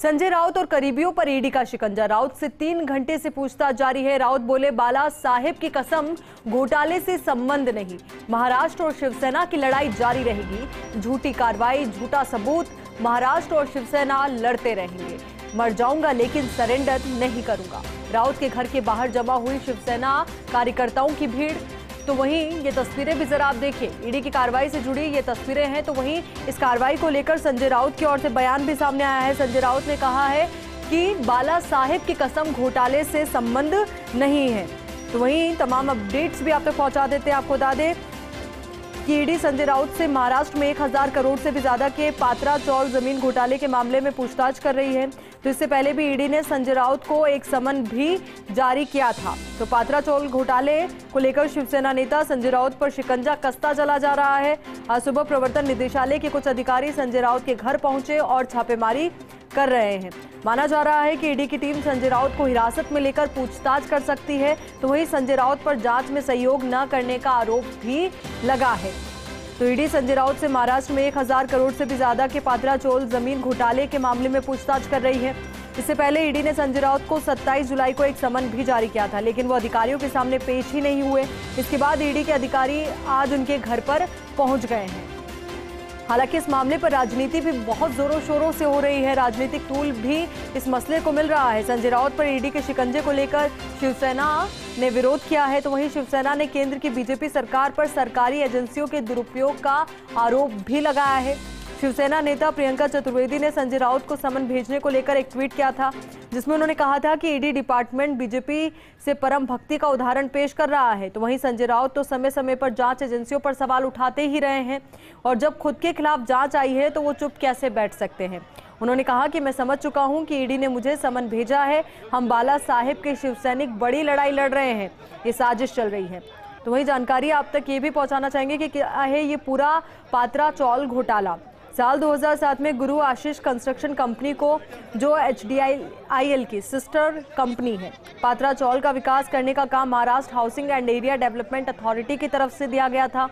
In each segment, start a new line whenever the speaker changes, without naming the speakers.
संजय राउत और करीबियों पर ईडी का शिकंजा। राउत से 3 घंटे से पूछताछ जारी है। राउत बोले, बाला साहेब की कसम, घोटाले से संबंध नहीं। महाराष्ट्र और शिवसेना की लड़ाई जारी रहेगी। झूठी कार्रवाई, झूठा सबूत, महाराष्ट्र और शिवसेना लड़ते रहेंगे। मर जाऊंगा लेकिन सरेंडर नहीं करूंगा। राउत के घर के बाहर जमा हुई शिवसेना कार्यकर्ताओं की भीड़। तो वहीं ये तस्वीरें भी जरा आप देखिए, ईडी की कार्रवाई से जुड़ी ये तस्वीरें हैं। तो वहीं इस कार्रवाई को लेकर संजय राउत की ओर से बयान भी सामने आया है। संजय राउत ने कहा है कि बाला साहेब की कसम, घोटाले से संबंध नहीं है। तो वहीं तमाम अपडेट्स भी आप तक पहुंचा देते हैं। आपको बता दें कि ईडी संजय राउत से महाराष्ट्र में 1000 करोड़ से भी ज्यादा के पात्रा चौल जमीन घोटाले के मामले में पूछताछ कर रही है। तो इससे पहले भी ईडी ने संजय राउत को एक समन भी जारी किया था। तो पात्रा चौल घोटाले को लेकर शिवसेना नेता संजय राउत पर शिकंजा कसता चला जा रहा है। आज सुबह प्रवर्तन निदेशालय के कुछ अधिकारी संजय राउत के घर पहुंचे और छापेमारी कर रहे हैं। माना जा रहा है कि ईडी की टीम संजय राउत को हिरासत में लेकर पूछताछ कर सकती है। तो वहीं संजय राउत पर जांच में सहयोग न करने का आरोप भी लगा है। तो ईडी संजय राउत से महाराष्ट्र में 1000 करोड़ से भी ज्यादा के पात्रा चौल जमीन घोटाले के मामले में पूछताछ कर रही है। इससे पहले ईडी ने संजय राउत को 27 जुलाई को एक समन भी जारी किया था, लेकिन वो अधिकारियों के सामने पेश ही नहीं हुए। इसके बाद ईडी के अधिकारी आज उनके घर पर पहुंच गए हैं। हालांकि इस मामले पर राजनीति भी बहुत जोरों शोरों से हो रही है। राजनीतिक टूल भी इस मसले को मिल रहा है। संजय राउत पर ईडी के शिकंजे को लेकर शिवसेना ने विरोध किया है। तो वहीं शिवसेना ने केंद्र की बीजेपी सरकार पर सरकारी एजेंसियों के दुरुपयोग का आरोप भी लगाया है। शिवसेना नेता प्रियंका चतुर्वेदी ने संजय राउत को समन भेजने को लेकर एक ट्वीट किया था, जिसमें उन्होंने कहा था कि ईडी डिपार्टमेंट बीजेपी से परम भक्ति का उदाहरण पेश कर रहा है। तो वहीं संजय राउत तो समय समय पर जांच एजेंसियों पर सवाल उठाते ही रहे हैं, और जब खुद के खिलाफ जांच आई है तो वो चुप कैसे बैठ सकते हैं। उन्होंने कहा कि मैं समझ चुका हूं कि ईडी ने मुझे समन भेजा है। हम बाला साहेब के शिवसैनिक बड़ी लड़ाई लड़ रहे हैं, ये साजिश चल रही है। तो वही जानकारी आप तक ये भी पहुंचाना चाहेंगे कि क्या है ये पूरा पात्रा चौल घोटाला। साल 2007 में गुरु आशीष कंस्ट्रक्शन कंपनी को, जो HDIL की सिस्टर कंपनी है, पात्रा चौल का विकास करने का काम Maharashtra housing and area development authority की तरफ से दिया गया था।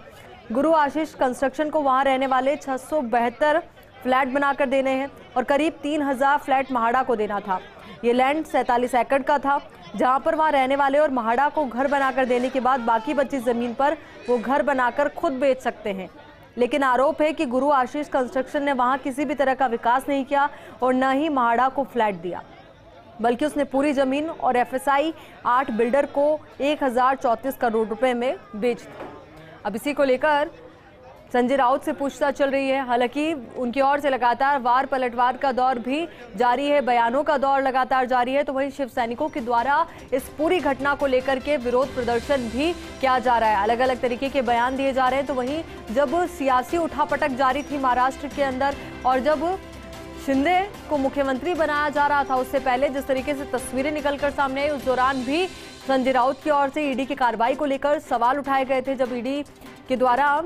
गुरु आशीष कंस्ट्रक्शन को वहां रहने वाले 672 फ्लैट बनाकर देने हैं और करीब 3000 फ्लैट महाड़ा को देना था। ये लैंड 47 एकड़ का था, जहां पर वहां रहने वाले और महाड़ा को घर बनाकर देने के बाद बाकी बची जमीन पर वो घर बनाकर खुद बेच सकते हैं। लेकिन आरोप है कि गुरु आशीष कंस्ट्रक्शन ने वहां किसी भी तरह का विकास नहीं किया और न ही महाड़ा को फ्लैट दिया, बल्कि उसने पूरी जमीन और FSI 8 बिल्डर को 1034 करोड़ रुपए में बेच दी। अब इसी को लेकर संजय राउत से पूछताछ चल रही है। हालांकि उनकी ओर से लगातार वार पलटवार का दौर भी जारी है, बयानों का दौर लगातार जारी है। तो वहीं शिव सैनिकों के द्वारा इस पूरी घटना को लेकर के विरोध प्रदर्शन भी किया जा रहा है, अलग अलग तरीके के बयान दिए जा रहे हैं। तो वहीं जब सियासी उठापटक जारी थी महाराष्ट्र के अंदर, और जब शिंदे को मुख्यमंत्री बनाया जा रहा था, उससे पहले जिस तरीके से तस्वीरें निकलकर सामने आई, उस दौरान भी संजय राउत की ओर से ईडी की कार्रवाई को लेकर सवाल उठाए गए थे। जब ईडी के द्वारा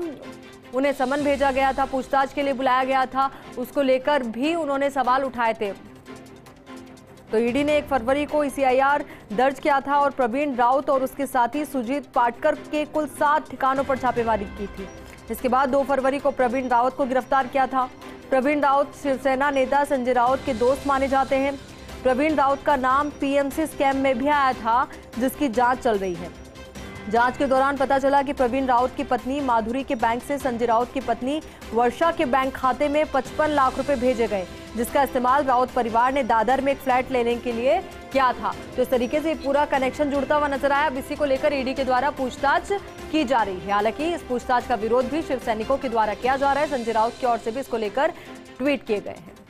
उन्हें समन भेजा गया था, पूछताछ के लिए बुलाया गया था, उसको लेकर भी उन्होंने सवाल उठाए थे। तो ईडी ने 1 फरवरी को ECIR दर्ज किया था और प्रवीण राउत और उसके साथी सुजीत पाटकर के कुल 7 ठिकानों पर छापेमारी की थी। इसके बाद 2 फरवरी को प्रवीण राउत को गिरफ्तार किया था। प्रवीण राउत शिवसेना नेता संजय राउत के दोस्त माने जाते हैं। प्रवीण राउत का नाम PMC स्कैम में भी आया था, जिसकी जांच चल रही है। जांच के दौरान पता चला कि प्रवीण राउत की पत्नी माधुरी के बैंक से संजय राउत की पत्नी वर्षा के बैंक खाते में 55 लाख रुपए भेजे गए, जिसका इस्तेमाल राउत परिवार ने दादर में एक फ्लैट लेने के लिए किया था। तो इस तरीके से पूरा कनेक्शन जुड़ता हुआ नजर आया। अब इसी को लेकर ईडी के द्वारा पूछताछ की जा रही है। हालांकि इस पूछताछ का विरोध भी शिव सैनिकों के द्वारा किया जा रहा है। संजय राउत की ओर से भी इसको लेकर ट्वीट किए गए हैं।